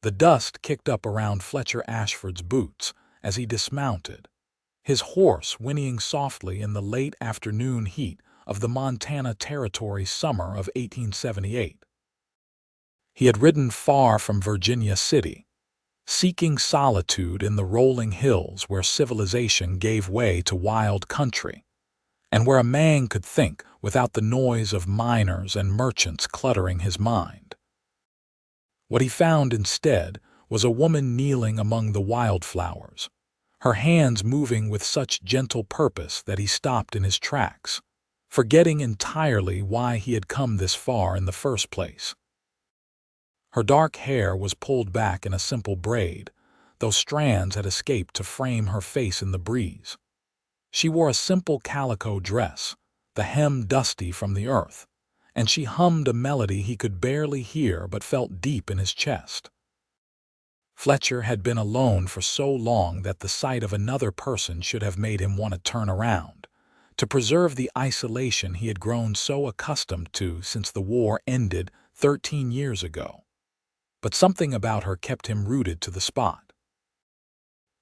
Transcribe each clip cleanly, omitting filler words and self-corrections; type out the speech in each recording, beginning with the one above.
The dust kicked up around Fletcher Ashford's boots as he dismounted, his horse whinnying softly in the late afternoon heat of the Montana Territory summer of 1878. He had ridden far from Virginia City, seeking solitude in the rolling hills where civilization gave way to wild country, and where a man could think without the noise of miners and merchants cluttering his mind. What he found instead was a woman kneeling among the wildflowers, her hands moving with such gentle purpose that he stopped in his tracks, forgetting entirely why he had come this far in the first place. Her dark hair was pulled back in a simple braid, though strands had escaped to frame her face in the breeze. She wore a simple calico dress, the hem dusty from the earth, and she hummed a melody he could barely hear but felt deep in his chest. Fletcher had been alone for so long that the sight of another person should have made him want to turn around, to preserve the isolation he had grown so accustomed to since the war ended 13 years ago. But something about her kept him rooted to the spot.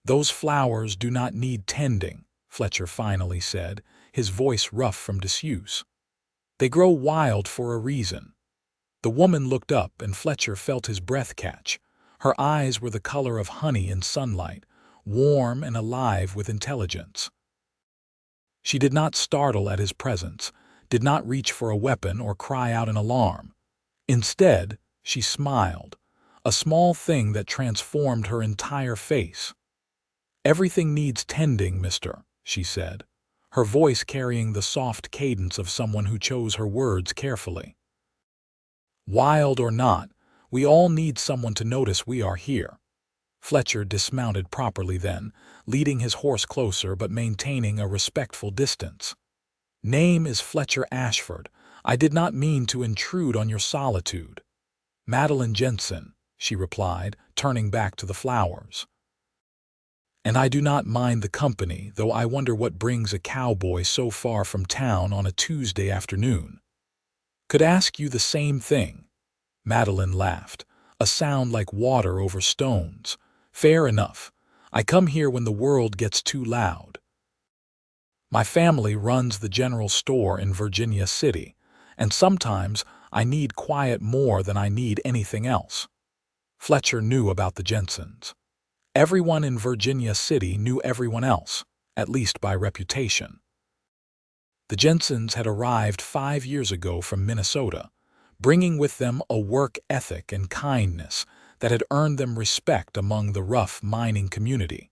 "Those flowers do not need tending," Fletcher finally said, his voice rough from disuse. "They grow wild for a reason." The woman looked up and Fletcher felt his breath catch. Her eyes were the color of honey in sunlight, warm and alive with intelligence. She did not startle at his presence, did not reach for a weapon or cry out in alarm. Instead, she smiled, a small thing that transformed her entire face. "Everything needs tending, mister," she said, her voice carrying the soft cadence of someone who chose her words carefully. "Wild or not, we all need someone to notice we are here." Fletcher dismounted properly then, leading his horse closer but maintaining a respectful distance. "Name is Fletcher Ashford. I did not mean to intrude on your solitude." "Madeline Jensen," she replied, turning back to the flowers. "And I do not mind the company, though I wonder what brings a cowboy so far from town on a Tuesday afternoon." "Could ask you the same thing." Madeline laughed, a sound like water over stones. "Fair enough. I come here when the world gets too loud. My family runs the general store in Virginia City, and sometimes I need quiet more than I need anything else." Fletcher knew about the Jensens. Everyone in Virginia City knew everyone else, at least by reputation. The Jensens had arrived 5 years ago from Minnesota, bringing with them a work ethic and kindness that had earned them respect among the rough mining community.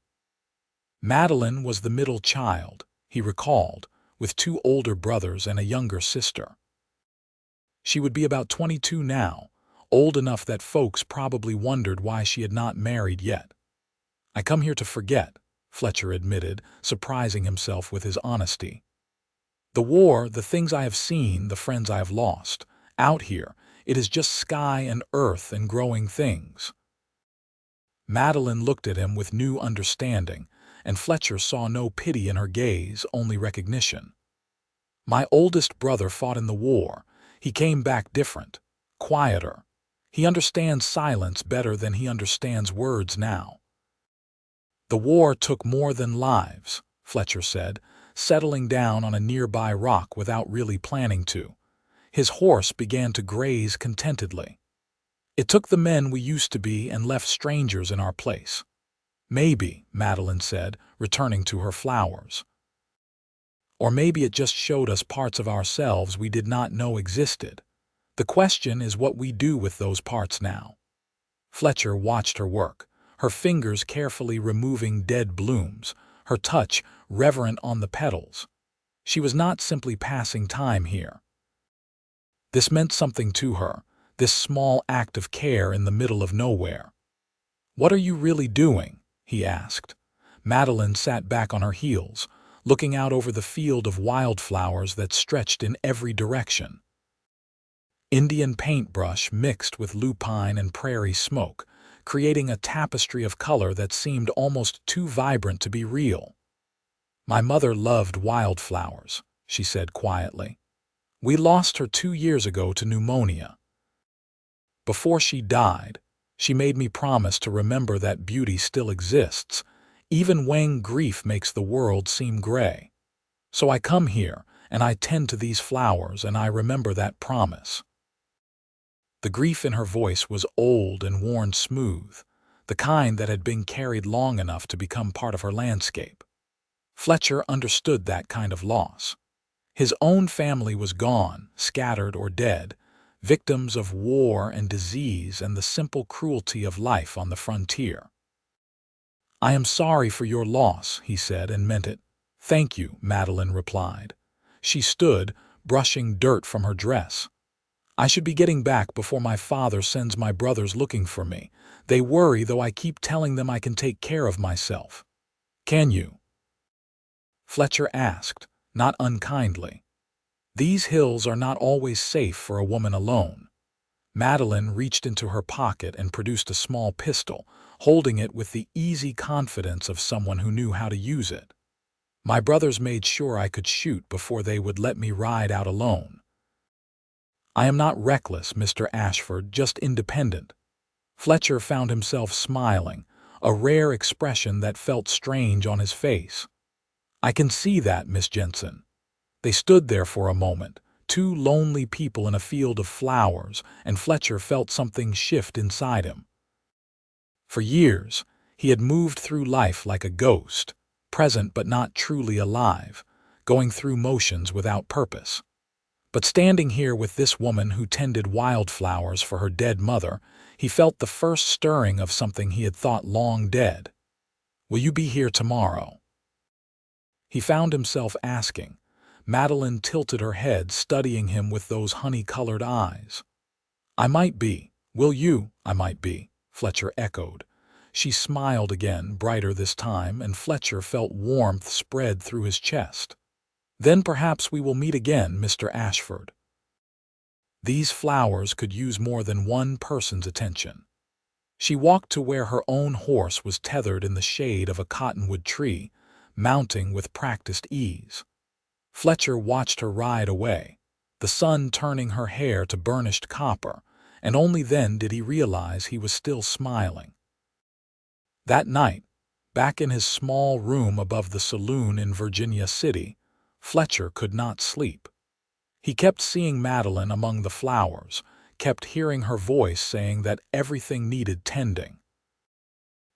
Madeline was the middle child, he recalled, with 2 older brothers and a younger sister. She would be about 22 now, old enough that folks probably wondered why she had not married yet. "I come here to forget," Fletcher admitted, surprising himself with his honesty. "The war, the things I have seen, the friends I have lost. Out here, it is just sky and earth and growing things." Madeline looked at him with new understanding, and Fletcher saw no pity in her gaze, only recognition. "My oldest brother fought in the war. He came back different, quieter. He understands silence better than he understands words now." "The war took more than lives," Fletcher said, settling down on a nearby rock without really planning to. His horse began to graze contentedly. "It took the men we used to be and left strangers in our place." "Maybe," Madeline said, returning to her flowers. "Or maybe it just showed us parts of ourselves we did not know existed. The question is what we do with those parts now." Fletcher watched her work, her fingers carefully removing dead blooms, her touch reverent on the petals. She was not simply passing time here. This meant something to her, this small act of care in the middle of nowhere. "What are you really doing?" he asked. Madeline sat back on her heels, looking out over the field of wildflowers that stretched in every direction. Indian paintbrush mixed with lupine and prairie smoke, creating a tapestry of color that seemed almost too vibrant to be real. "My mother loved wildflowers," she said quietly. "We lost her 2 years ago to pneumonia. Before she died, She made me promise to remember that beauty still exists, even when grief makes the world seem gray. So I come here, and I tend to these flowers, and I remember that promise." The grief in her voice was old and worn smooth, the kind that had been carried long enough to become part of her landscape. Fletcher understood that kind of loss. His own family was gone, scattered or dead, victims of war and disease and the simple cruelty of life on the frontier. "I am sorry for your loss," he said, and meant it. "Thank you," Madeline replied. She stood, brushing dirt from her dress. "I should be getting back before my father sends my brothers looking for me. They worry, though I keep telling them I can take care of myself." "Can you?" Fletcher asked, not unkindly. "These hills are not always safe for a woman alone." Madeline reached into her pocket and produced a small pistol, holding it with the easy confidence of someone who knew how to use it. "My brothers made sure I could shoot before they would let me ride out alone." "I am not reckless, Mr. Ashford, just independent." Fletcher found himself smiling, a rare expression that felt strange on his face. "I can see that, Miss Jensen." They stood there for a moment, two lonely people in a field of flowers, and Fletcher felt something shift inside him. For years, he had moved through life like a ghost, present but not truly alive, going through motions without purpose. But standing here with this woman who tended wildflowers for her dead mother, he felt the first stirring of something he had thought long dead. "Will you be here tomorrow?" He found himself asking. Madeline tilted her head, studying him with those honey-colored eyes. "I might be. Will you?" "I might be," Fletcher echoed. She smiled again, brighter this time, and Fletcher felt warmth spread through his chest. "Then perhaps we will meet again, Mr. Ashford." These flowers could use more than one person's attention. She walked to where her own horse was tethered in the shade of a cottonwood tree, mounting with practiced ease. Fletcher watched her ride away, the sun turning her hair to burnished copper, and only then did he realize he was still smiling. That night, back in his small room above the saloon in Virginia City, Fletcher could not sleep. He kept seeing Madeline among the flowers, kept hearing her voice saying that everything needed tending.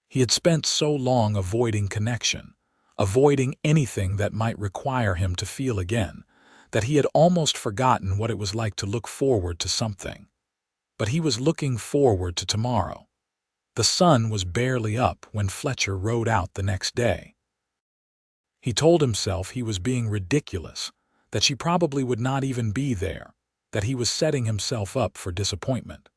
He had spent so long avoiding connection, avoiding anything that might require him to feel again, that he had almost forgotten what it was like to look forward to something. But he was looking forward to tomorrow. The sun was barely up when Fletcher rode out the next day. He told himself he was being ridiculous, that she probably would not even be there, that he was setting himself up for disappointment.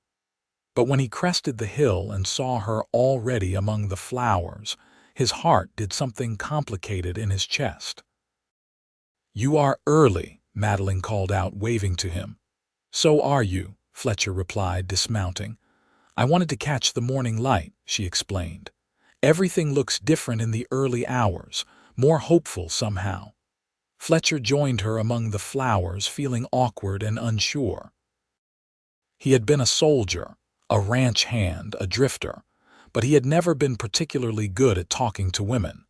But when he crested the hill and saw her already among the flowers, his heart did something complicated in his chest. "You are early," Madeline called out, waving to him. "So are you," Fletcher replied, dismounting. "I wanted to catch the morning light," she explained. "Everything looks different in the early hours, more hopeful somehow." Fletcher joined her among the flowers, feeling awkward and unsure. He had been a soldier, a ranch hand, a drifter, but he had never been particularly good at talking to women.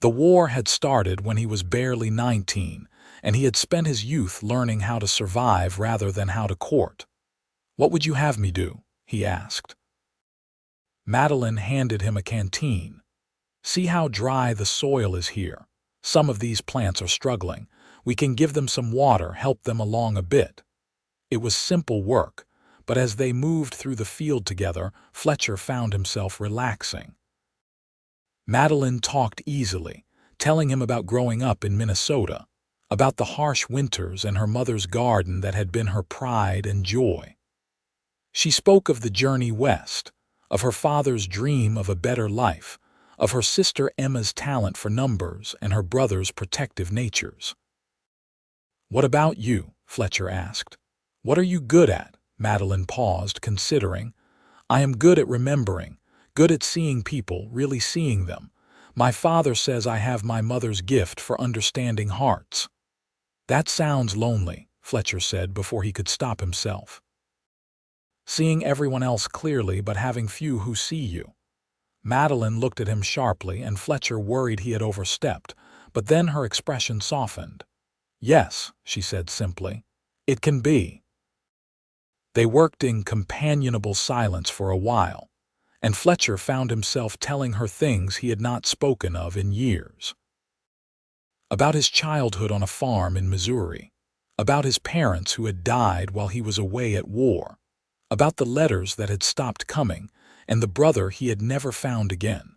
The war had started when he was barely 19, and he had spent his youth learning how to survive rather than how to court. "What would you have me do?" he asked. Madeline handed him a canteen. "See how dry the soil is here. Some of these plants are struggling. We can give them some water, help them along a bit." It was simple work, but as they moved through the field together, Fletcher found himself relaxing. Madeline talked easily, telling him about growing up in Minnesota, about the harsh winters and her mother's garden that had been her pride and joy. She spoke of the journey west, of her father's dream of a better life, of her sister Emma's talent for numbers and her brother's protective natures. "What about you?" Fletcher asked. "What are you good at?" Madeline paused, considering. "I am good at remembering, good at seeing people, really seeing them. My father says I have my mother's gift for understanding hearts." "That sounds lonely," Fletcher said before he could stop himself. Seeing everyone else clearly but having few who see you. Madeline looked at him sharply, and Fletcher worried he had overstepped, but then her expression softened. "Yes," she said simply. "It can be." They worked in companionable silence for a while, and Fletcher found himself telling her things he had not spoken of in years. About his childhood on a farm in Missouri, about his parents who had died while he was away at war, about the letters that had stopped coming, and the brother he had never found again.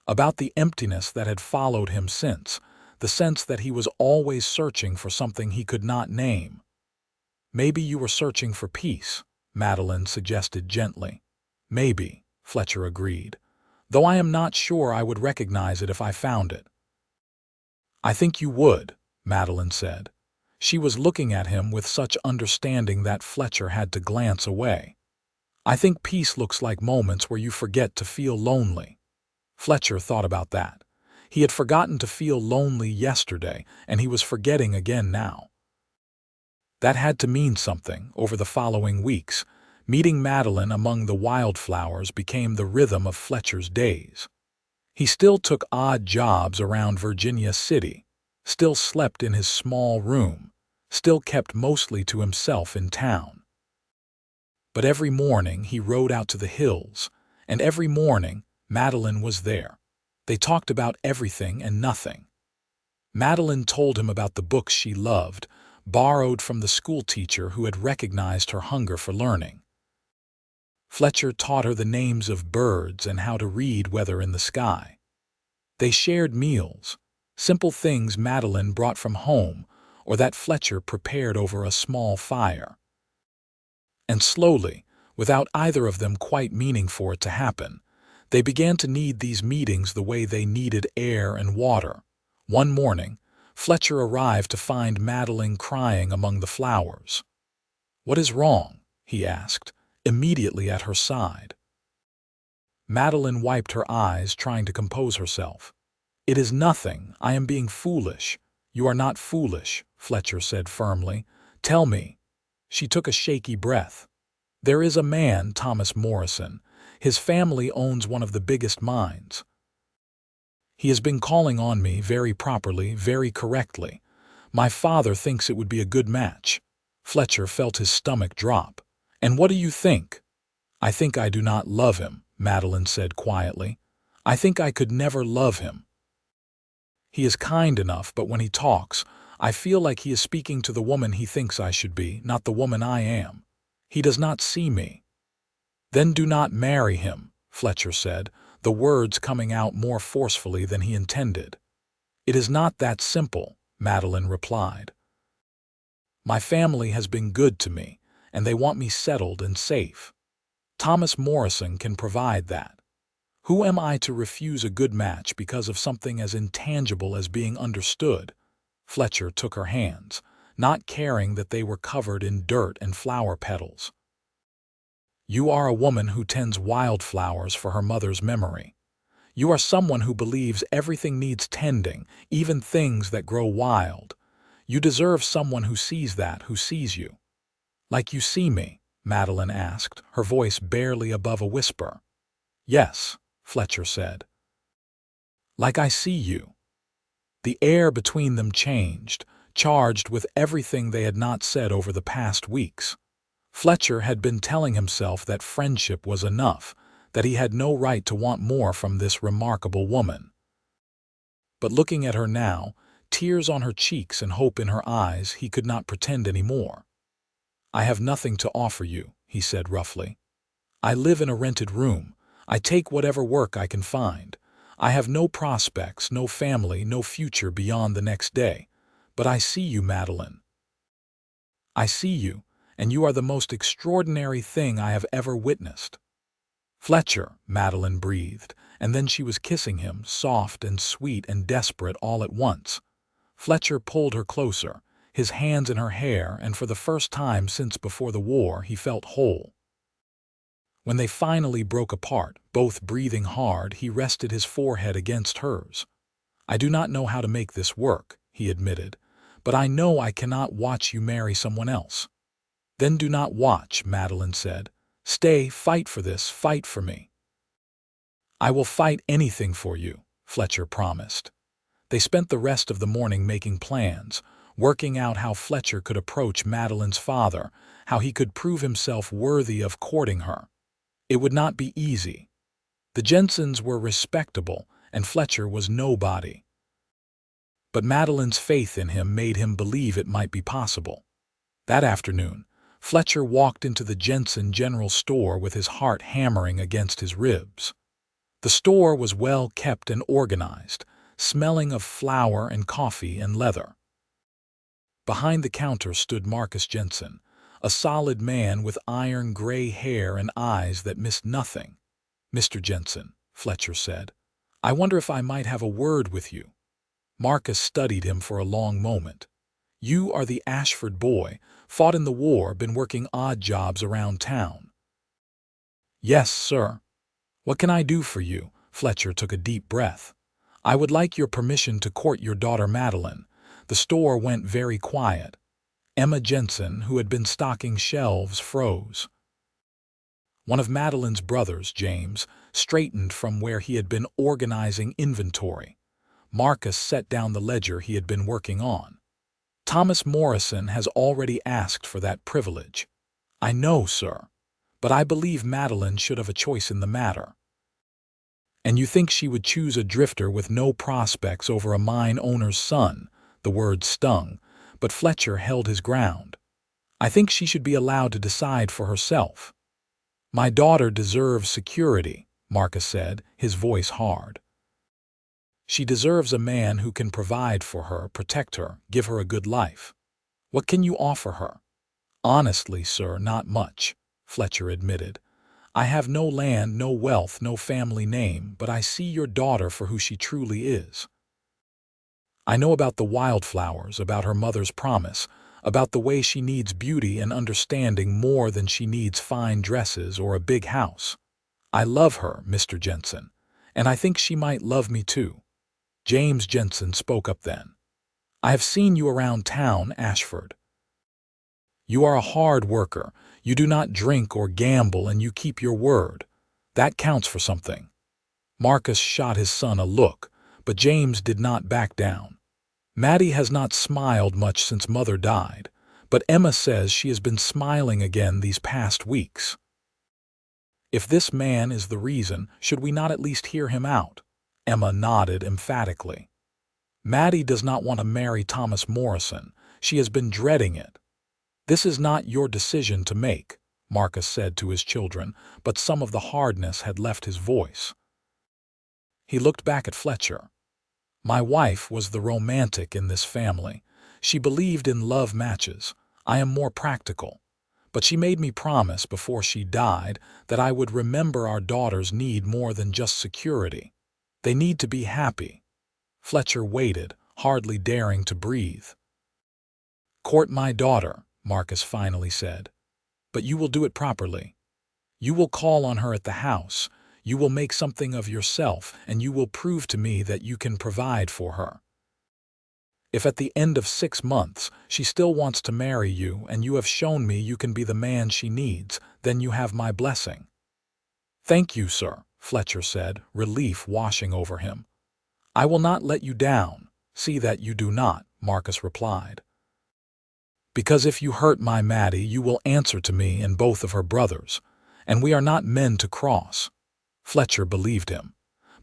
About the emptiness that had followed him since, the sense that he was always searching for something he could not name. "Maybe you were searching for peace," Madeline suggested gently. "Maybe," Fletcher agreed, "though I am not sure I would recognize it if I found it." "I think you would," Madeline said. She was looking at him with such understanding that Fletcher had to glance away. "I think peace looks like moments where you forget to feel lonely." Fletcher thought about that. He had forgotten to feel lonely yesterday, and he was forgetting again now. That had to mean something. Over the following weeks, meeting Madeline among the Wildflowers became the rhythm of Fletcher's days. He still took odd jobs around Virginia City, still slept in his small room, still kept mostly to himself in town. But every morning he rode out to the hills, and every morning Madeline was there. They talked about everything and nothing. Madeline told him about the books she loved, borrowed from the schoolteacher who had recognized her hunger for learning. Fletcher taught her the names of birds and how to read weather in the sky. They shared meals, simple things Madeline brought from home or that Fletcher prepared over a small fire. And slowly, without either of them quite meaning for it to happen, they began to need these meetings the way they needed air and water. One morning, Fletcher arrived to find Madeline crying among the flowers. "What is wrong?" he asked, immediately at her side. Madeline wiped her eyes, trying to compose herself. "It is nothing. I am being foolish." "You are not foolish," Fletcher said firmly. "Tell me." She took a shaky breath. "There is a man, Thomas Morrison. His family owns one of the biggest mines. He has been calling on me very properly, very correctly. My father thinks it would be a good match." Fletcher felt his stomach drop. "And what do you think?" "I think I do not love him," Madeline said quietly. "I think I could never love him. He is kind enough, but when he talks, I feel like he is speaking to the woman he thinks I should be, not the woman I am. He does not see me." "Then do not marry him," Fletcher said, the words coming out more forcefully than he intended. "It is not that simple," Madeline replied. "My family has been good to me, and they want me settled and safe. Thomas Morrison can provide that. Who am I to refuse a good match because of something as intangible as being understood?" Fletcher took her hands, not caring that they were covered in dirt and flower petals. "You are a woman who tends wildflowers for her mother's memory. You are someone who believes everything needs tending, even things that grow wild. You deserve someone who sees that, who sees you." "Like you see me?" Madeline asked, her voice barely above a whisper. "Yes," Fletcher said. "Like I see you." The air between them changed, charged with everything they had not said over the past weeks. Fletcher had been telling himself that friendship was enough, that he had no right to want more from this remarkable woman. But looking at her now, tears on her cheeks and hope in her eyes, he could not pretend any more. "I have nothing to offer you," he said roughly. "I live in a rented room. I take whatever work I can find. I have no prospects, no family, no future beyond the next day. But I see you, Madeline. I see you, and you are the most extraordinary thing I have ever witnessed." "Fletcher," Madeline breathed, and then she was kissing him, soft and sweet and desperate all at once. Fletcher pulled her closer, his hands in her hair, and for the first time since before the war he felt whole. When they finally broke apart, both breathing hard, he rested his forehead against hers. "I do not know how to make this work," he admitted, "but I know I cannot watch you marry someone else." Then do not watch, Madeline said. Stay, fight for this, fight for me. I will fight anything for you, Fletcher promised. They spent the rest of the morning making plans, working out how Fletcher could approach Madeline's father, how he could prove himself worthy of courting her. It would not be easy. The Jensens were respectable, and Fletcher was nobody. But Madeline's faith in him made him believe it might be possible. That afternoon, Fletcher walked into the Jensen general store with his heart hammering against his ribs. The store was well kept and organized, smelling of flour and coffee and leather. Behind the counter stood Marcus Jensen, a solid man with iron gray hair and eyes that missed nothing. Mr. Jensen, Fletcher said, I wonder if I might have a word with you. Marcus studied him for a long moment. You are the Ashford boy, fought in the war, been working odd jobs around town. Yes, sir. What can I do for you? Fletcher took a deep breath. I would like your permission to court your daughter Madeline. The store went very quiet. Emma Jensen, who had been stocking shelves, froze. One of Madeline's brothers, James, straightened from where he had been organizing inventory. Marcus set down the ledger he had been working on. Thomas Morrison has already asked for that privilege. I know, sir, but I believe Madeline should have a choice in the matter. And you think she would choose a drifter with no prospects over a mine owner's son? The word stung, but Fletcher held his ground. I think she should be allowed to decide for herself. My daughter deserves security, Marcus said, his voice hard. She deserves a man who can provide for her, protect her, give her a good life. What can you offer her? Honestly, sir, not much, Fletcher admitted. I have no land, no wealth, no family name, but I see your daughter for who she truly is. I know about the Wildflowers, about her mother's promise, about the way she needs beauty and understanding more than she needs fine dresses or a big house. I love her, Mr. Jensen, and I think she might love me too. James Jensen spoke up then. I have seen you around town, Ashford. You are a hard worker. You do not drink or gamble, and you keep your word. That counts for something. Marcus shot his son a look, but James did not back down. Maddie has not smiled much since Mother died, but Emma says she has been smiling again these past weeks. If this man is the reason, should we not at least hear him out? Emma nodded emphatically. Maddie does not want to marry Thomas Morrison. She has been dreading it. This is not your decision to make, Marcus said to his children, but some of the hardness had left his voice. He looked back at Fletcher. My wife was the romantic in this family. She believed in love matches. I am more practical. But she made me promise before she died that I would remember our daughters need more than just security. They need to be happy. Fletcher waited, hardly daring to breathe. Court my daughter, Marcus finally said. But you will do it properly. You will call on her at the house. You will make something of yourself, and you will prove to me that you can provide for her. If at the end of 6 months she still wants to marry you and you have shown me you can be the man she needs, then you have my blessing. Thank you, sir, Fletcher said, relief washing over him. I will not let you down. See that you do not, Marcus replied. Because if you hurt my Maddie, you will answer to me and both of her brothers, and we are not men to cross. Fletcher believed him.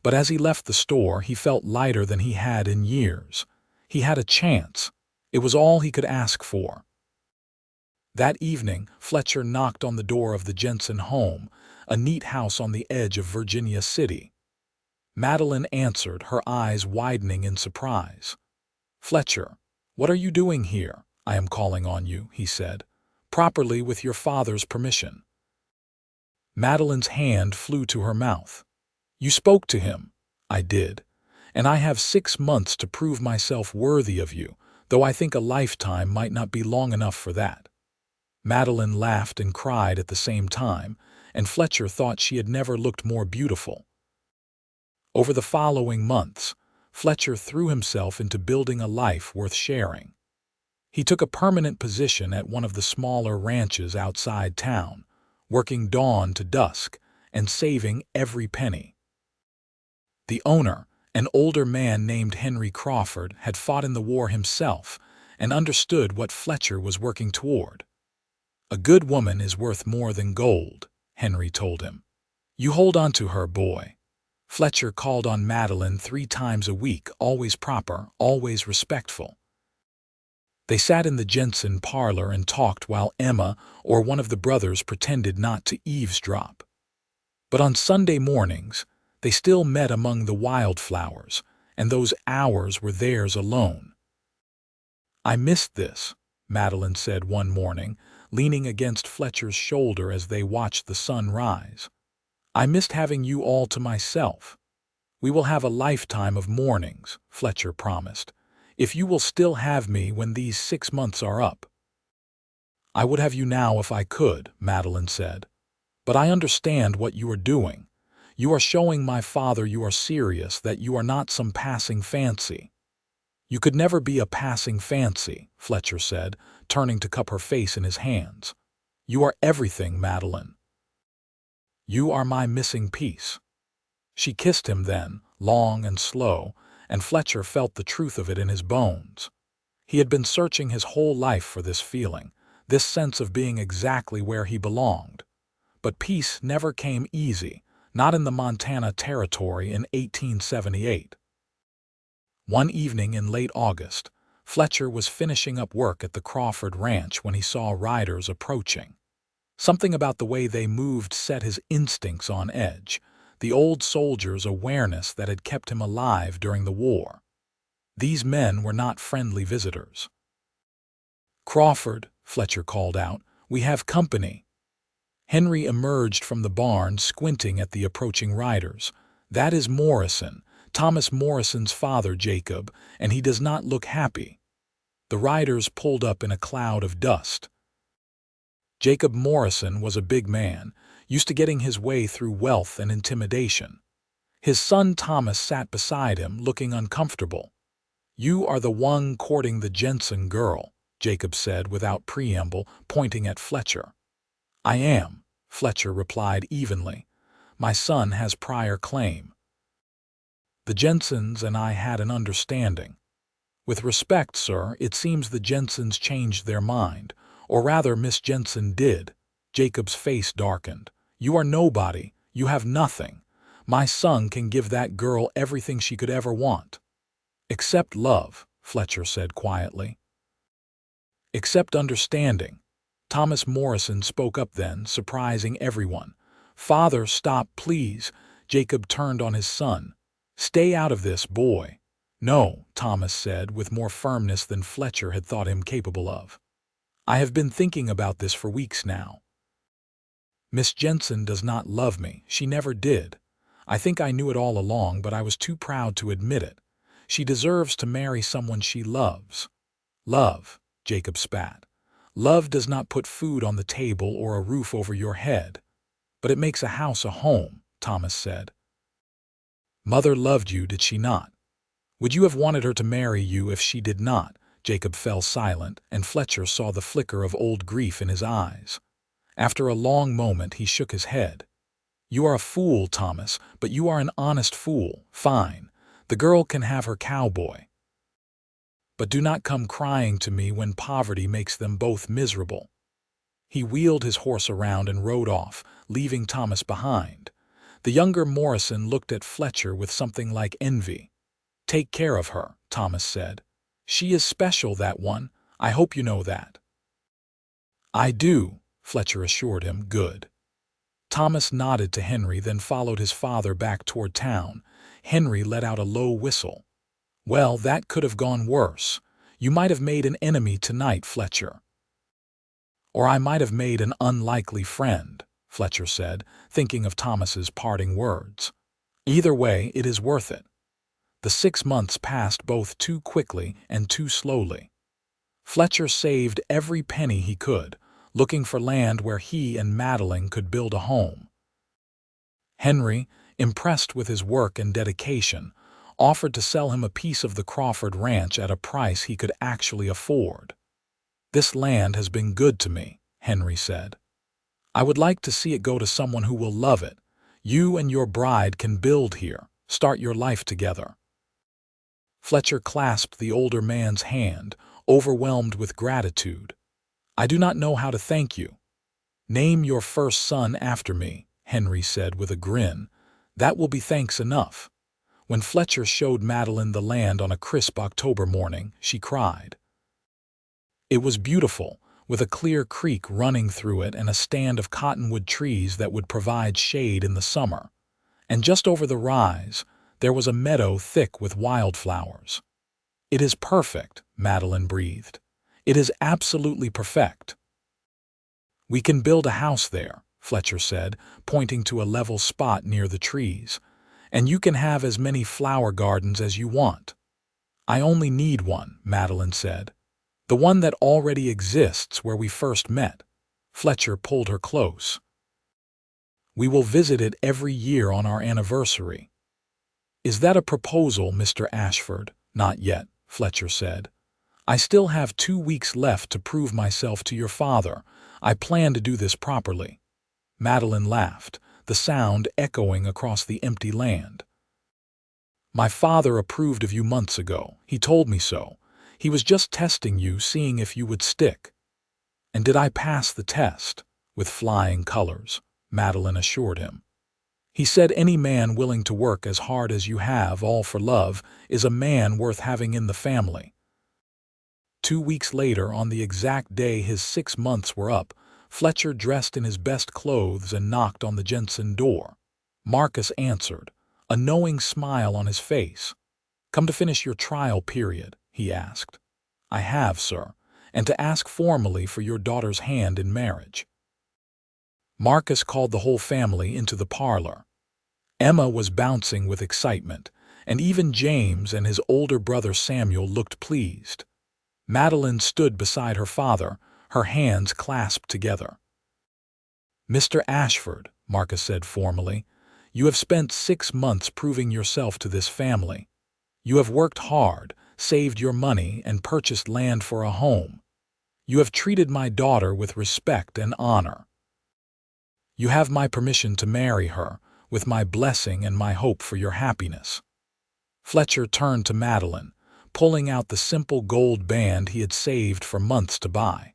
But as he left the store, he felt lighter than he had in years. He had a chance. It was all he could ask for. That evening, Fletcher knocked on the door of the Jensen home, a neat house on the edge of Virginia City. Madeline answered, her eyes widening in surprise. Fletcher, what are you doing here? I am calling on you, he said, properly with your father's permission. Madeline's hand flew to her mouth. You spoke to him. I did. And I have 6 months to prove myself worthy of you, though I think a lifetime might not be long enough for that. Madeline laughed and cried at the same time, and Fletcher thought she had never looked more beautiful. Over the following months, Fletcher threw himself into building a life worth sharing. He took a permanent position at one of the smaller ranches outside town, working dawn to dusk and saving every penny. The owner, an older man named Henry Crawford, had fought in the war himself and understood what Fletcher was working toward. "A good woman is worth more than gold," Henry told him. "You hold on to her, boy." Fletcher called on Madeline 3 times a week, always proper, always respectful. They sat in the Jensen parlor and talked while Emma or one of the brothers pretended not to eavesdrop. But on Sunday mornings, they still met among the Wildflowers, and those hours were theirs alone. "I missed this," Madeline said one morning, leaning against Fletcher's shoulder as they watched the sun rise. "I missed having you all to myself." "We will have a lifetime of mornings," Fletcher promised, "if you will still have me when these 6 months are up." "I would have you now if I could," Madeline said. "But I understand what you are doing. You are showing my father you are serious, that you are not some passing fancy." "You could never be a passing fancy," Fletcher said, turning to cup her face in his hands. "You are everything, Madeline. You are my missing piece." She kissed him then, long and slow, and Fletcher felt the truth of it in his bones. He had been searching his whole life for this feeling, this sense of being exactly where he belonged. But peace never came easy, not in the Montana Territory in 1878. One evening in late August, Fletcher was finishing up work at the Crawford Ranch when he saw riders approaching. Something about the way they moved set his instincts on edge, the old soldier's awareness that had kept him alive during the war. These men were not friendly visitors. "Crawford," Fletcher called out, "we have company." Henry emerged from the barn, squinting at the approaching riders. "That is Morrison, Thomas Morrison's father, Jacob, and he does not look happy." The riders pulled up in a cloud of dust. Jacob Morrison was a big man, used to getting his way through wealth and intimidation. His son Thomas sat beside him, looking uncomfortable. "You are the one courting the Jensen girl," Jacob said without preamble, pointing at Fletcher. "I am," Fletcher replied evenly. "My son has prior claim. The Jensens and I had an understanding." "With respect, sir, it seems the Jensens changed their mind, or rather Miss Jensen did." Jacob's face darkened. "You are nobody. You have nothing. My son can give that girl everything she could ever want." "Except love," Fletcher said quietly. "Except understanding." Thomas Morrison spoke up then, surprising everyone. "Father, stop, please." Jacob turned on his son. "Stay out of this, boy." "No," Thomas said with more firmness than Fletcher had thought him capable of. "I have been thinking about this for weeks now. Miss Jensen does not love me. She never did. I think I knew it all along, but I was too proud to admit it. She deserves to marry someone she loves." "Love," Jacob spat. "Love does not put food on the table or a roof over your head. But it makes a house a home," Thomas said. "Mother loved you, did she not? Would you have wanted her to marry you if she did not?" Jacob fell silent, and Fletcher saw the flicker of old grief in his eyes. After a long moment he shook his head. "You are a fool, Thomas, but you are an honest fool. Fine. The girl can have her cowboy. But do not come crying to me when poverty makes them both miserable." He wheeled his horse around and rode off, leaving Thomas behind. The younger Morrison looked at Fletcher with something like envy. "Take care of her," Thomas said. "She is special, that one. I hope you know that." "I do," Fletcher assured him. "Good." Thomas nodded to Henry, then followed his father back toward town. Henry let out a low whistle. "Well, that could have gone worse. You might have made an enemy tonight, Fletcher." "Or I might have made an unlikely friend," Fletcher said, thinking of Thomas's parting words. "Either way, it is worth it." The 6 months passed both too quickly and too slowly. Fletcher saved every penny he could, looking for land where he and Madeline could build a home. Henry, impressed with his work and dedication, offered to sell him a piece of the Crawford Ranch at a price he could actually afford. "This land has been good to me," Henry said. "I would like to see it go to someone who will love it. You and your bride can build here, start your life together." Fletcher clasped the older man's hand, overwhelmed with gratitude. "I do not know how to thank you." "Name your first son after me," Henry said with a grin. "That will be thanks enough." When Fletcher showed Madeline the land on a crisp October morning, she cried. It was beautiful, with a clear creek running through it and a stand of cottonwood trees that would provide shade in the summer. And just over the rise, there was a meadow thick with wildflowers. "It is perfect," Madeline breathed. "It is absolutely perfect." "We can build a house there," Fletcher said, pointing to a level spot near the trees. "And you can have as many flower gardens as you want." "I only need one," Madeline said. "The one that already exists where we first met." Fletcher pulled her close. "We will visit it every year on our anniversary." "Is that a proposal, Mr. Ashford?" "Not yet," Fletcher said. "I still have 2 weeks left to prove myself to your father. I plan to do this properly." Madeline laughed, the sound echoing across the empty land. "My father approved of you months ago. He told me so. He was just testing you, seeing if you would stick." "And did I pass the test?" "With flying colors," Madeline assured him. "He said any man willing to work as hard as you have, all for love, is a man worth having in the family." 2 weeks later, on the exact day his 6 months were up, Fletcher dressed in his best clothes and knocked on the Jensen door. Marcus answered, a knowing smile on his face. "Come to finish your trial period?" he asked. "I have, sir, and to ask formally for your daughter's hand in marriage." Marcus called the whole family into the parlor. Emma was bouncing with excitement, and even James and his older brother Samuel looked pleased. Madeline stood beside her father, her hands clasped together. "Mr. Ashford," Marcus said formally, "you have spent 6 months proving yourself to this family. You have worked hard, saved your money, and purchased land for a home. You have treated my daughter with respect and honor. You have my permission to marry her, with my blessing and my hope for your happiness." Fletcher turned to Madeline, pulling out the simple gold band he had saved for months to buy.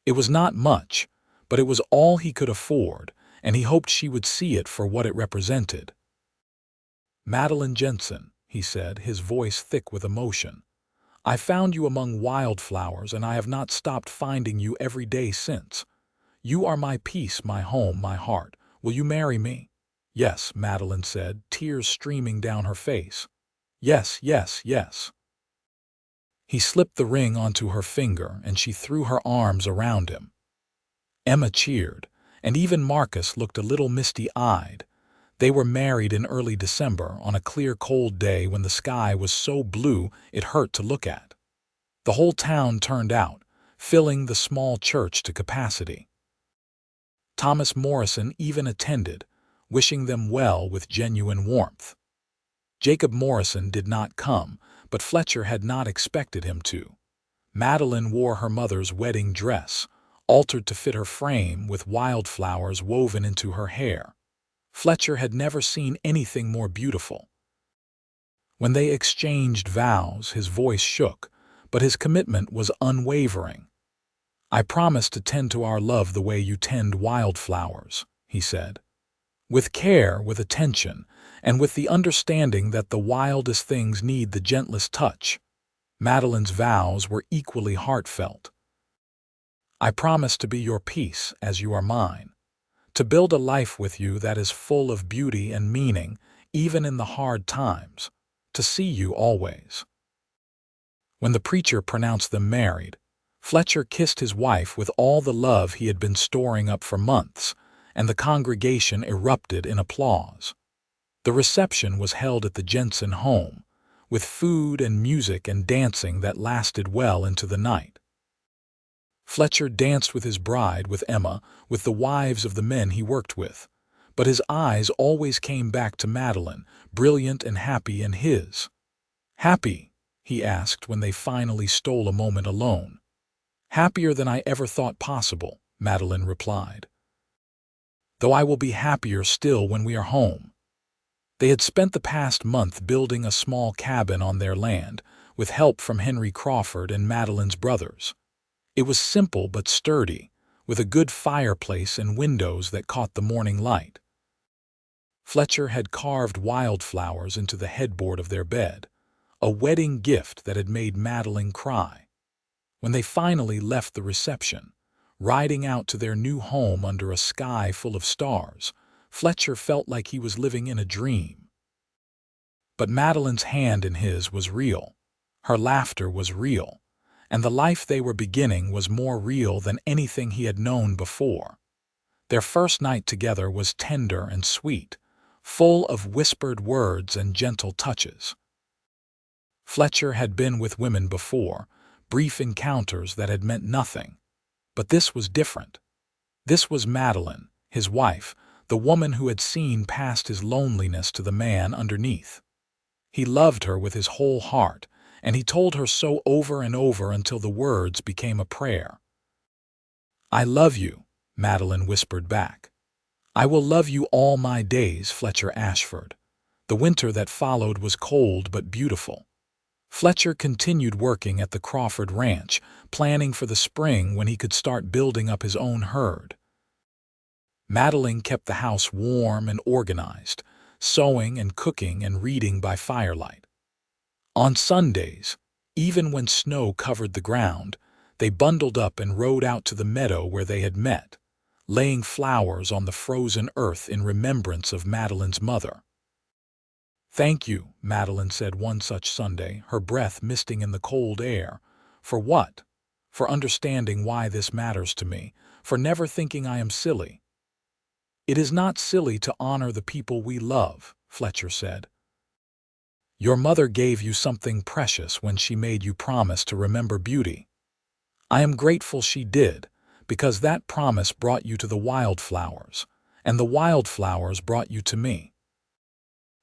It was not much, but it was all he could afford, and he hoped she would see it for what it represented. "Madeline Jensen," he said, his voice thick with emotion, "I found you among wildflowers, and I have not stopped finding you every day since. You are my peace, my home, my heart. Will you marry me?" "Yes," Madeline said, tears streaming down her face. "Yes, yes, yes." He slipped the ring onto her finger, and she threw her arms around him. Emma cheered, and even Marcus looked a little misty-eyed. They were married in early December, on a clear, cold day when the sky was so blue it hurt to look at. The whole town turned out, filling the small church to capacity. Thomas Morrison even attended, wishing them well with genuine warmth. Jacob Morrison did not come, but Fletcher had not expected him to. Madeline wore her mother's wedding dress, altered to fit her frame with wildflowers woven into her hair. Fletcher had never seen anything more beautiful. When they exchanged vows, his voice shook, but his commitment was unwavering. "I promise to tend to our love the way you tend wildflowers," he said. "With care, with attention, and with the understanding that the wildest things need the gentlest touch." Madeline's vows were equally heartfelt. "I promise to be your peace as you are mine, to build a life with you that is full of beauty and meaning, even in the hard times, to see you always." When the preacher pronounced them married, Fletcher kissed his wife with all the love he had been storing up for months, and the congregation erupted in applause. The reception was held at the Jensen home, with food and music and dancing that lasted well into the night. Fletcher danced with his bride, with Emma, with the wives of the men he worked with, but his eyes always came back to Madeline, brilliant and happy in his. "Happy?" he asked when they finally stole a moment alone. Happier than I ever thought possible, Madeline replied. Though I will be happier still when we are home. They had spent the past month building a small cabin on their land, with help from Henry Crawford and Madeline's brothers. It was simple but sturdy, with a good fireplace and windows that caught the morning light. Fletcher had carved wildflowers into the headboard of their bed, a wedding gift that had made Madeline cry. When they finally left the reception, riding out to their new home under a sky full of stars, Fletcher felt like he was living in a dream. But Madeline's hand in his was real. Her laughter was real, and the life they were beginning was more real than anything he had known before. Their first night together was tender and sweet, full of whispered words and gentle touches. Fletcher had been with women before, brief encounters that had meant nothing. But this was different. This was Madeline, his wife, the woman who had seen past his loneliness to the man underneath. He loved her with his whole heart, and he told her so over and over until the words became a prayer. "I love you," Madeline whispered back. "I will love you all my days, Fletcher Ashford." The winter that followed was cold but beautiful. Fletcher continued working at the Crawford Ranch, planning for the spring when he could start building up his own herd. Madeline kept the house warm and organized, sewing and cooking and reading by firelight. On Sundays, even when snow covered the ground, they bundled up and rode out to the meadow where they had met, laying flowers on the frozen earth in remembrance of Madeline's mother. "Thank you," Madeline said one such Sunday, her breath misting in the cold air. "For what? For understanding why this matters to me, for never thinking I am silly." "It is not silly to honor the people we love," Fletcher said. "Your mother gave you something precious when she made you promise to remember beauty. I am grateful she did, because that promise brought you to the wildflowers, and the wildflowers brought you to me."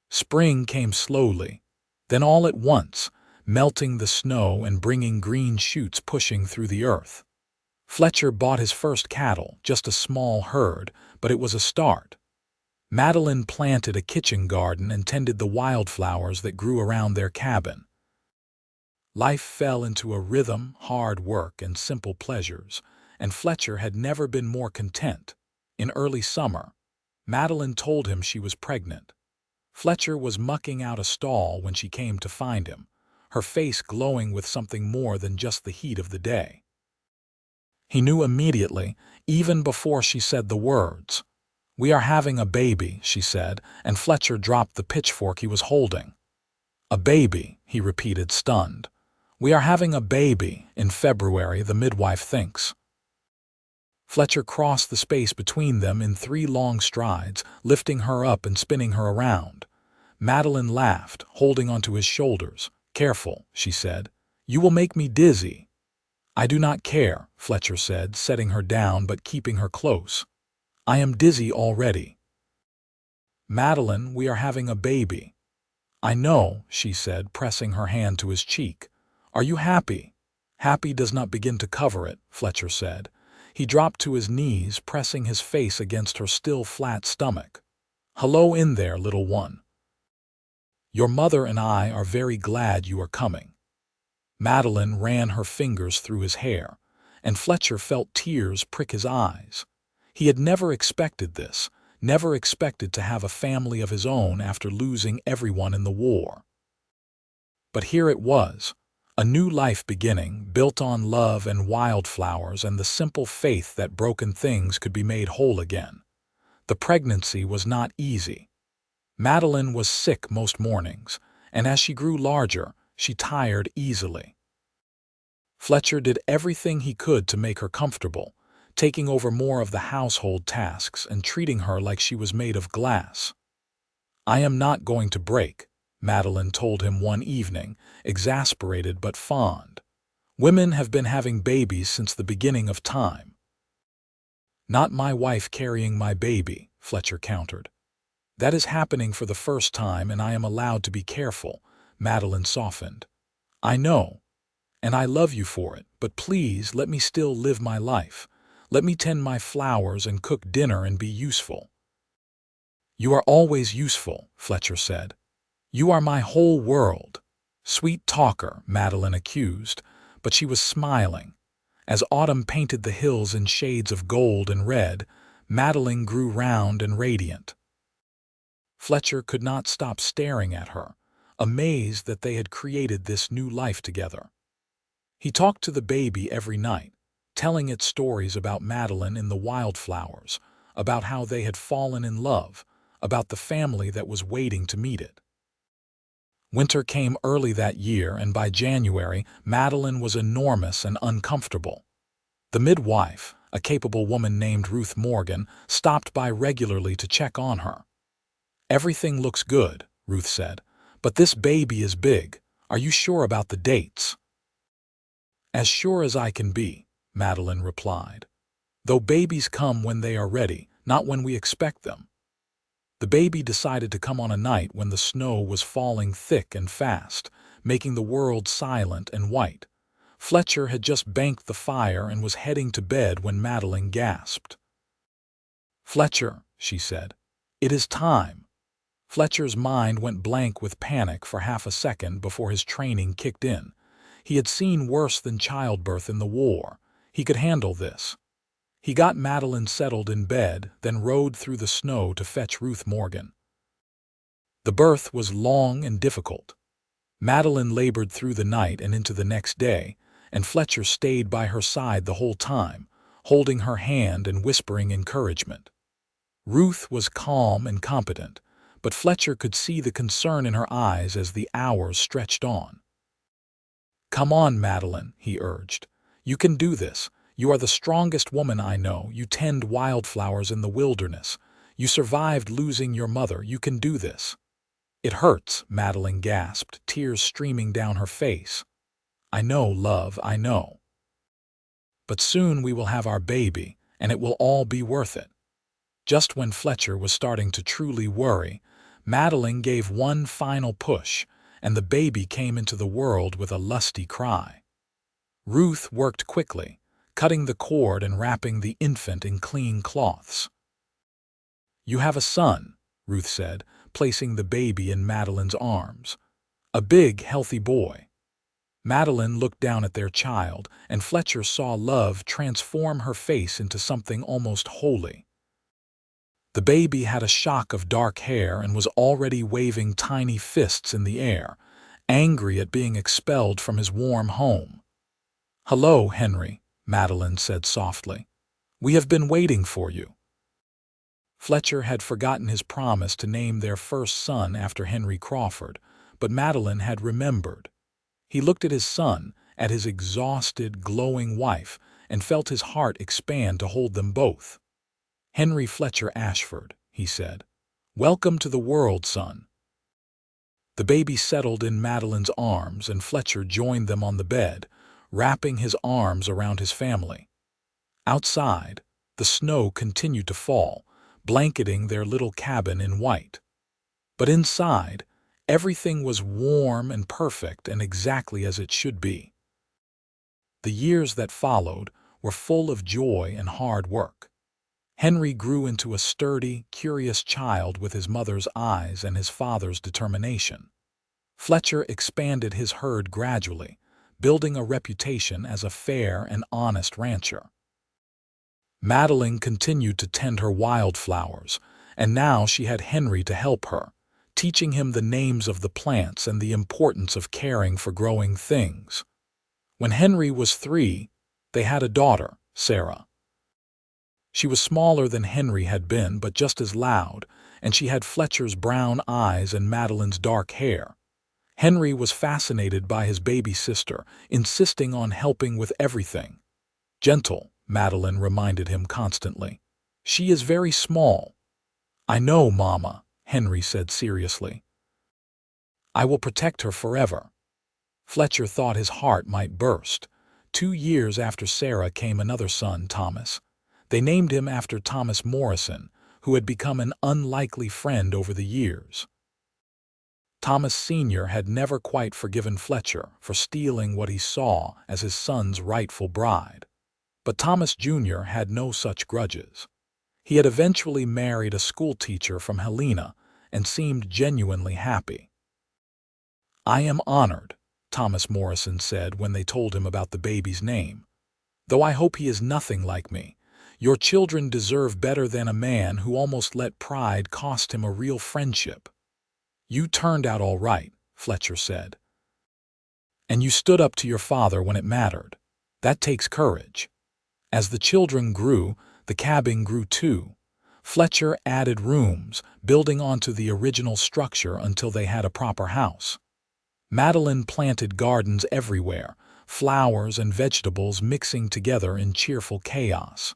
Spring came slowly, then all at once, melting the snow and bringing green shoots pushing through the earth. Fletcher bought his first cattle, just a small herd, but it was a start. Madeline planted a kitchen garden and tended the wildflowers that grew around their cabin. Life fell into a rhythm, hard work, and simple pleasures, and Fletcher had never been more content. In early summer, Madeline told him she was pregnant. Fletcher was mucking out a stall when she came to find him, her face glowing with something more than just the heat of the day. He knew immediately, even before she said the words. "We are having a baby," she said, and Fletcher dropped the pitchfork he was holding. "A baby," he repeated, stunned. "We are having a baby in February, the midwife thinks." Fletcher crossed the space between them in 3 long strides, lifting her up and spinning her around. Madeline laughed, holding onto his shoulders. "Careful," she said. "You will make me dizzy." "I do not care," Fletcher said, setting her down but keeping her close. "I am dizzy already." "Madeline, we are having a baby." "I know," she said, pressing her hand to his cheek. "Are you happy?" "Happy does not begin to cover it," Fletcher said. He dropped to his knees, pressing his face against her still flat stomach. "Hello in there, little one. Your mother and I are very glad you are coming." Madeline ran her fingers through his hair, and Fletcher felt tears prick his eyes. He had never expected this, never expected to have a family of his own after losing everyone in the war. But here it was, a new life beginning, built on love and wildflowers and the simple faith that broken things could be made whole again. The pregnancy was not easy. Madeline was sick most mornings, and as she grew larger, she tired easily. Fletcher did everything he could to make her comfortable, taking over more of the household tasks and treating her like she was made of glass. "I am not going to break," Madeline told him one evening, exasperated but fond. "Women have been having babies since the beginning of time." "Not my wife carrying my baby," Fletcher countered. "That is happening for the first time, and I am allowed to be careful," Madeline softened. "I know. and I love you for it, but please let me still live my life. Let me tend my flowers and cook dinner and be useful." "You are always useful," Fletcher said. "You are my whole world." "Sweet talker," Madeline accused, but she was smiling. As autumn painted the hills in shades of gold and red, Madeline grew round and radiant. Fletcher could not stop staring at her, amazed that they had created this new life together. He talked to the baby every night, telling it stories about Madeline in the Wildflowers, about how they had fallen in love, about the family that was waiting to meet it. Winter came early that year, and by January, Madeline was enormous and uncomfortable. The midwife, a capable woman named Ruth Morgan, stopped by regularly to check on her. "Everything looks good," Ruth said, "but this baby is big. Are you sure about the dates?" "As sure as I can be," Madeline replied. "Though babies come when they are ready, not when we expect them." The baby decided to come on a night when the snow was falling thick and fast, making the world silent and white. Fletcher had just banked the fire and was heading to bed when Madeline gasped. "Fletcher," she said, "it is time." Fletcher's mind went blank with panic for half a second before his training kicked in. He had seen worse than childbirth in the war. He could handle this. He got Madeline settled in bed, then rode through the snow to fetch Ruth Morgan. The birth was long and difficult. Madeline labored through the night and into the next day, and Fletcher stayed by her side the whole time, holding her hand and whispering encouragement. Ruth was calm and competent, but Fletcher could see the concern in her eyes as the hours stretched on. "Come on, Madeline," he urged. "You can do this. You are the strongest woman I know. You tend wildflowers in the wilderness. You survived losing your mother. You can do this." "It hurts," Madeline gasped, tears streaming down her face. "I know, love, I know. But soon we will have our baby, and it will all be worth it." Just when Fletcher was starting to truly worry, Madeline gave one final push, and the baby came into the world with a lusty cry. Ruth worked quickly, cutting the cord and wrapping the infant in clean cloths. "You have a son," Ruth said, placing the baby in Madeline's arms. "A big, healthy boy." Madeline looked down at their child, and Fletcher saw love transform her face into something almost holy. The baby had a shock of dark hair and was already waving tiny fists in the air, angry at being expelled from his warm home. "Hello, Henry," Madeline said softly. "We have been waiting for you." Fletcher had forgotten his promise to name their first son after Henry Crawford, but Madeline had remembered. He looked at his son, at his exhausted, glowing wife, and felt his heart expand to hold them both. "Henry Fletcher Ashford," he said. "Welcome to the world, son." The baby settled in Madeline's arms, and Fletcher joined them on the bed, wrapping his arms around his family. Outside, the snow continued to fall, blanketing their little cabin in white. But inside, everything was warm and perfect and exactly as it should be. The years that followed were full of joy and hard work. Henry grew into a sturdy, curious child with his mother's eyes and his father's determination. Fletcher expanded his herd gradually, building a reputation as a fair and honest rancher. Madeline continued to tend her wildflowers, and now she had Henry to help her, teaching him the names of the plants and the importance of caring for growing things. When Henry was 3, they had a daughter, Sarah. She was smaller than Henry had been, but just as loud, and she had Fletcher's brown eyes and Madeline's dark hair. Henry was fascinated by his baby sister, insisting on helping with everything. "Gentle," Madeline reminded him constantly. "She is very small." "I know, Mama," Henry said seriously. "I will protect her forever." Fletcher thought his heart might burst. 2 years after Sarah came another son, Thomas. They named him after Thomas Morrison, who had become an unlikely friend over the years. Thomas Sr. had never quite forgiven Fletcher for stealing what he saw as his son's rightful bride. But Thomas Jr. had no such grudges. He had eventually married a schoolteacher from Helena and seemed genuinely happy. "I am honored," Thomas Morrison said when they told him about the baby's name. "Though I hope he is nothing like me. Your children deserve better than a man who almost let pride cost him a real friendship." "You turned out all right," Fletcher said. "And you stood up to your father when it mattered. That takes courage." As the children grew, the cabin grew too. Fletcher added rooms, building onto the original structure until they had a proper house. Madeline planted gardens everywhere, flowers and vegetables mixing together in cheerful chaos.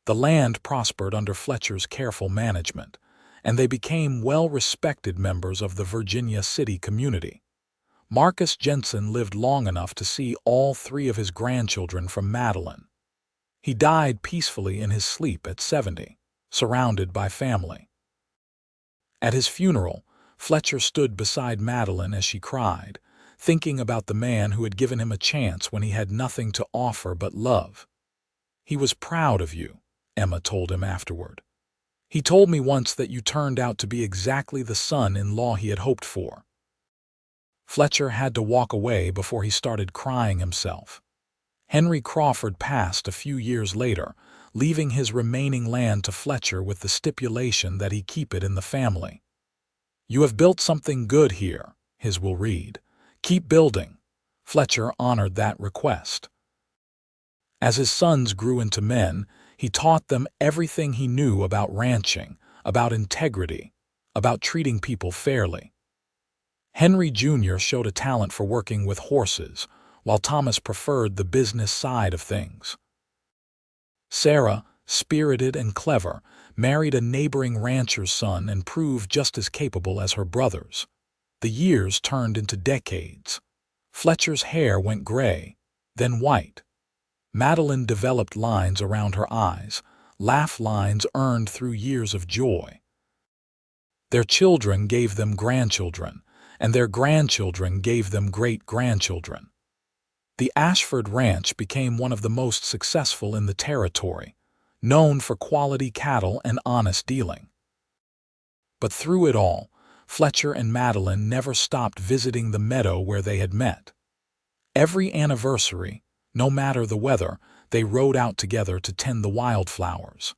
The land prospered under Fletcher's careful management, and they became well-respected members of the Virginia City community. Marcus Jensen lived long enough to see all 3 of his grandchildren from Madeline. He died peacefully in his sleep at 70, surrounded by family. At his funeral, Fletcher stood beside Madeline as she cried, thinking about the man who had given him a chance when he had nothing to offer but love. "He was proud of you," Emma told him afterward. "He told me once that you turned out to be exactly the son-in-law he had hoped for." Fletcher had to walk away before he started crying himself. Henry Crawford passed a few years later, leaving his remaining land to Fletcher with the stipulation that he keep it in the family. "You have built something good here," his will read. "Keep building." Fletcher honored that request. As his sons grew into men, he taught them everything he knew about ranching, about integrity, about treating people fairly. Henry Jr. showed a talent for working with horses, while Thomas preferred the business side of things. Sarah, spirited and clever, married a neighboring rancher's son and proved just as capable as her brothers. The years turned into decades. Fletcher's hair went gray, then white. Madeline developed lines around her eyes, laugh lines earned through years of joy. Their children gave them grandchildren, and their grandchildren gave them great-grandchildren. The Ashford Ranch became one of the most successful in the territory, known for quality cattle and honest dealing. But through it all, Fletcher and Madeline never stopped visiting the meadow where they had met. Every anniversary, no matter the weather, they rode out together to tend the wildflowers.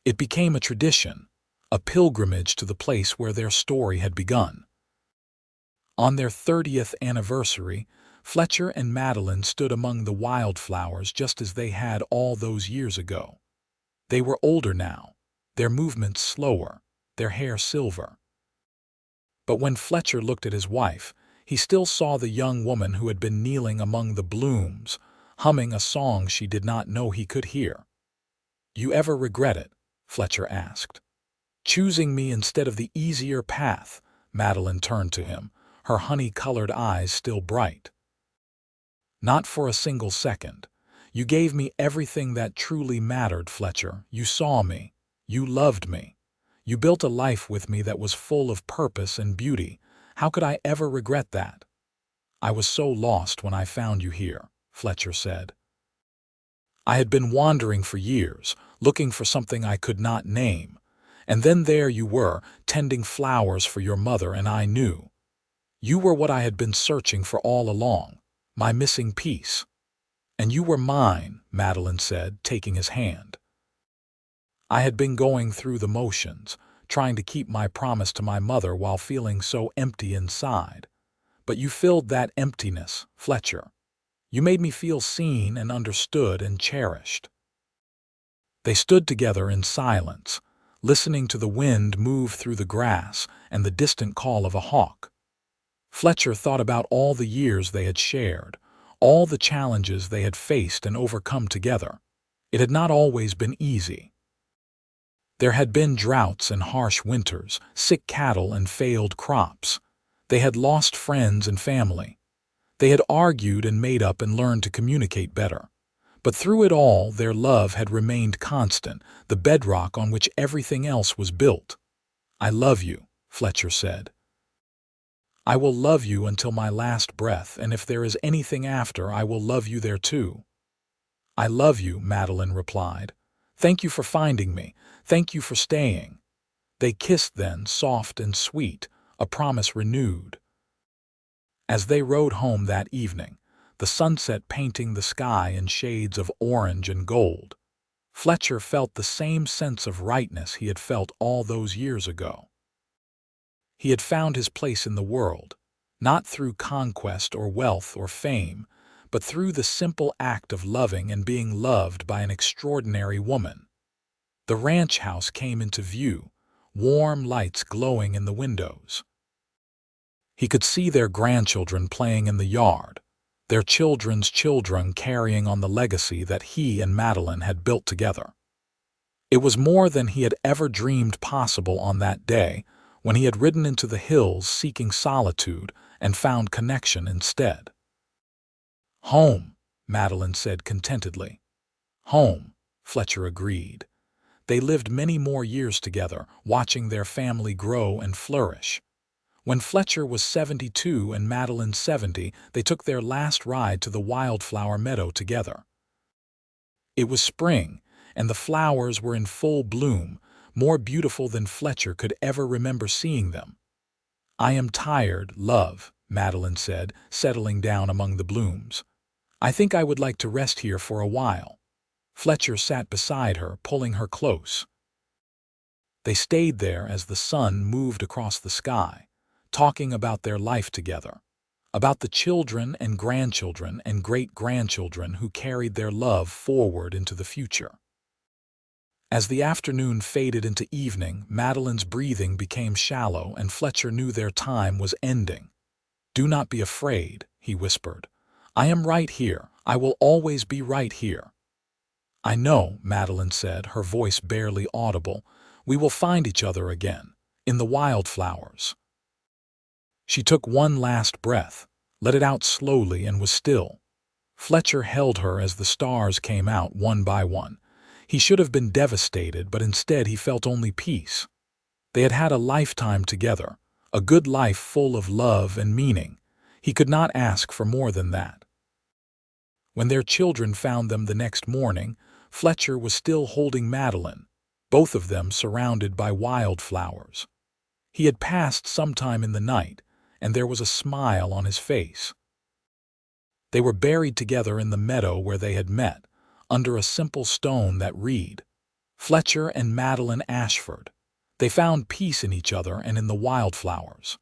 It became a tradition, a pilgrimage to the place where their story had begun. On their 30th anniversary, Fletcher and Madeline stood among the wildflowers just as they had all those years ago. They were older now, their movements slower, their hair silver. But when Fletcher looked at his wife, he still saw the young woman who had been kneeling among the blooms, humming a song she did not know he could hear. "You ever regret it?" Fletcher asked. "Choosing me instead of the easier path?" Madeline turned to him, her honey-colored eyes still bright. "Not for a single second. You gave me everything that truly mattered, Fletcher. You saw me. You loved me. You built a life with me that was full of purpose and beauty. How could I ever regret that?" "I was so lost when I found you here," Fletcher said. "I had been wandering for years, looking for something I could not name. And then there you were, tending flowers for your mother, and I knew. You were what I had been searching for all along, my missing piece." "And you were mine," Madeline said, taking his hand. "I had been going through the motions, trying to keep my promise to my mother while feeling so empty inside. But you filled that emptiness, Fletcher. You made me feel seen and understood and cherished." They stood together in silence, listening to the wind move through the grass and the distant call of a hawk. Fletcher thought about all the years they had shared, all the challenges they had faced and overcome together. It had not always been easy. There had been droughts and harsh winters, sick cattle and failed crops. They had lost friends and family. They had argued and made up and learned to communicate better. But through it all, their love had remained constant, the bedrock on which everything else was built. "I love you," Fletcher said. I will love you until my last breath, and if there is anything after, I will love you there too." "I love you," Madeline replied. "Thank you for finding me. Thank you for staying." They kissed then, soft and sweet, a promise renewed. As they rode home that evening, the sunset painting the sky in shades of orange and gold, Fletcher felt the same sense of rightness he had felt all those years ago. He had found his place in the world, not through conquest or wealth or fame, but through the simple act of loving and being loved by an extraordinary woman. The ranch house came into view, warm lights glowing in the windows. He could see their grandchildren playing in the yard, their children's children carrying on the legacy that he and Madeline had built together. It was more than he had ever dreamed possible on that day when he had ridden into the hills seeking solitude and found connection instead. "Home," Madeline said contentedly. "Home," Fletcher agreed. They lived many more years together, watching their family grow and flourish. When Fletcher was 72 and Madeline 70, they took their last ride to the Wildflower meadow together. It was spring, and the flowers were in full bloom, more beautiful than Fletcher could ever remember seeing them. "I am tired, love," Madeline said, settling down among the blooms. "I think I would like to rest here for a while." Fletcher sat beside her, pulling her close. They stayed there as the sun moved across the sky, talking about their life together, about the children and grandchildren and great-grandchildren who carried their love forward into the future. As the afternoon faded into evening, Madeline's breathing became shallow, and Fletcher knew their time was ending. "Do not be afraid," he whispered. "I am right here. I will always be right here." "I know," Madeline said, her voice barely audible. "We will find each other again, in the wildflowers." She took one last breath, let it out slowly, and was still. Fletcher held her as the stars came out one by one. He should have been devastated, but instead he felt only peace. They had had a lifetime together, a good life full of love and meaning. He could not ask for more than that. When their children found them the next morning, Fletcher was still holding Madeline, both of them surrounded by wildflowers. He had passed sometime in the night, and there was a smile on his face. They were buried together in the meadow where they had met, under a simple stone that read, "Fletcher and Madeline Ashford." They found peace in each other and in the wildflowers.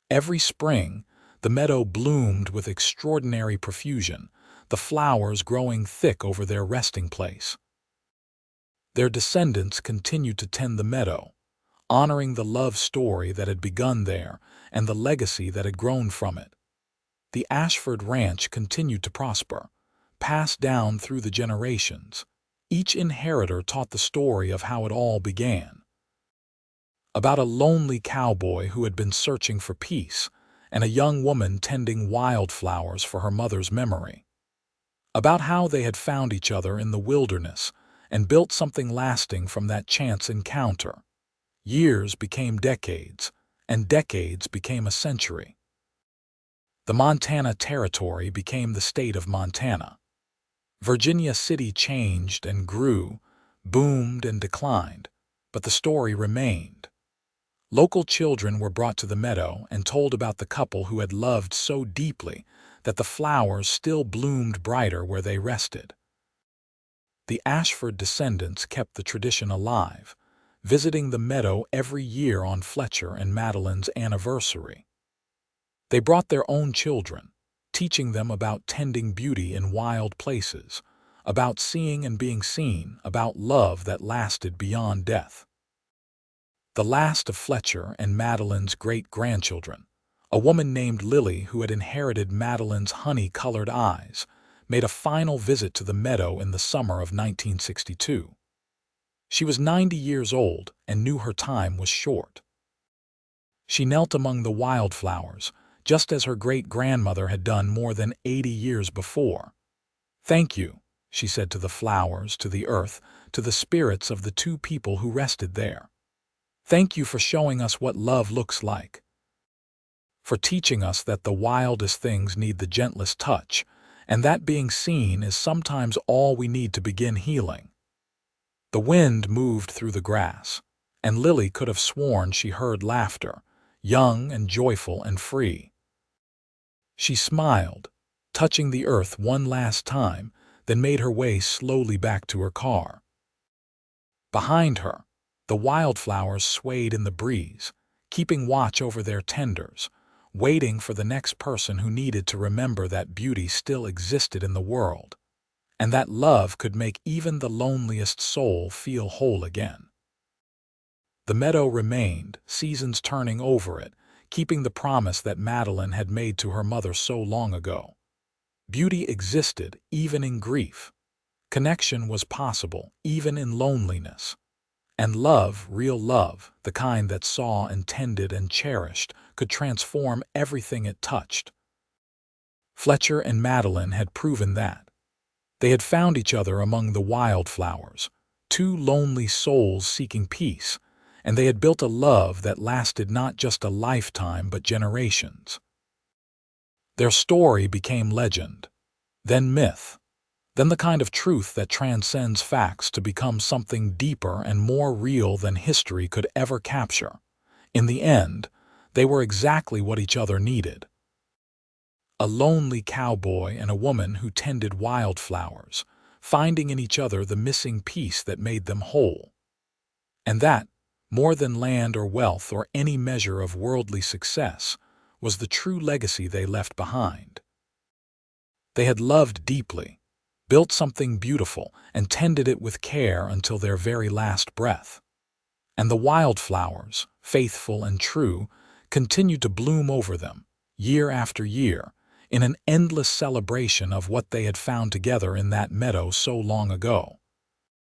Every spring, the meadow bloomed with extraordinary profusion, the flowers growing thick over their resting place. Their descendants continued to tend the meadow, honoring the love story that had begun there and the legacy that had grown from it. The Ashford Ranch continued to prosper, passed down through the generations. Each inheritor taught the story of how it all began. About a lonely cowboy who had been searching for peace, and a young woman tending wildflowers for her mother's memory. About how they had found each other in the wilderness and built something lasting from that chance encounter. Years became decades, and decades became a century. The Montana Territory became the state of Montana. Virginia City changed and grew, boomed and declined, but the story remained. Local children were brought to the meadow and told about the couple who had loved so deeply that the flowers still bloomed brighter where they rested. The Ashford descendants kept the tradition alive, visiting the meadow every year on Fletcher and Madeline's anniversary. They brought their own children, teaching them about tending beauty in wild places, about seeing and being seen, about love that lasted beyond death. The last of Fletcher and Madeline's great-grandchildren, a woman named Lily who had inherited Madeline's honey-colored eyes, made a final visit to the meadow in the summer of 1962. She was 90 years old and knew her time was short. She knelt among the wildflowers, just as her great-grandmother had done more than 80 years before. "Thank you," she said to the flowers, to the earth, to the spirits of the two people who rested there. "Thank you for showing us what love looks like." for teaching us that the wildest things need the gentlest touch, and that being seen is sometimes all we need to begin healing. The wind moved through the grass, and Lily could have sworn she heard laughter, young and joyful and free. She smiled, touching the earth one last time, then made her way slowly back to her car. Behind her, the wildflowers swayed in the breeze, keeping watch over their tenders, waiting for the next person who needed to remember that beauty still existed in the world, and that love could make even the loneliest soul feel whole again. The meadow remained, seasons turning over it, keeping the promise that Madeline had made to her mother so long ago. Beauty existed even in grief. Connection was possible even in loneliness. And love, real love, the kind that saw and tended and cherished, could transform everything it touched. Fletcher and Madeline had proven that. They had found each other among the wildflowers, two lonely souls seeking peace, and they had built a love that lasted not just a lifetime but generations. Their story became legend, then myth, then the kind of truth that transcends facts to become something deeper and more real than history could ever capture. In the end, they were exactly what each other needed. A lonely cowboy and a woman who tended wildflowers, finding in each other the missing piece that made them whole. And that, more than land or wealth or any measure of worldly success, was the true legacy they left behind. They had loved deeply, built something beautiful, and tended it with care until their very last breath. And the wildflowers, faithful and true, continued to bloom over them, year after year, in an endless celebration of what they had found together in that meadow so long ago.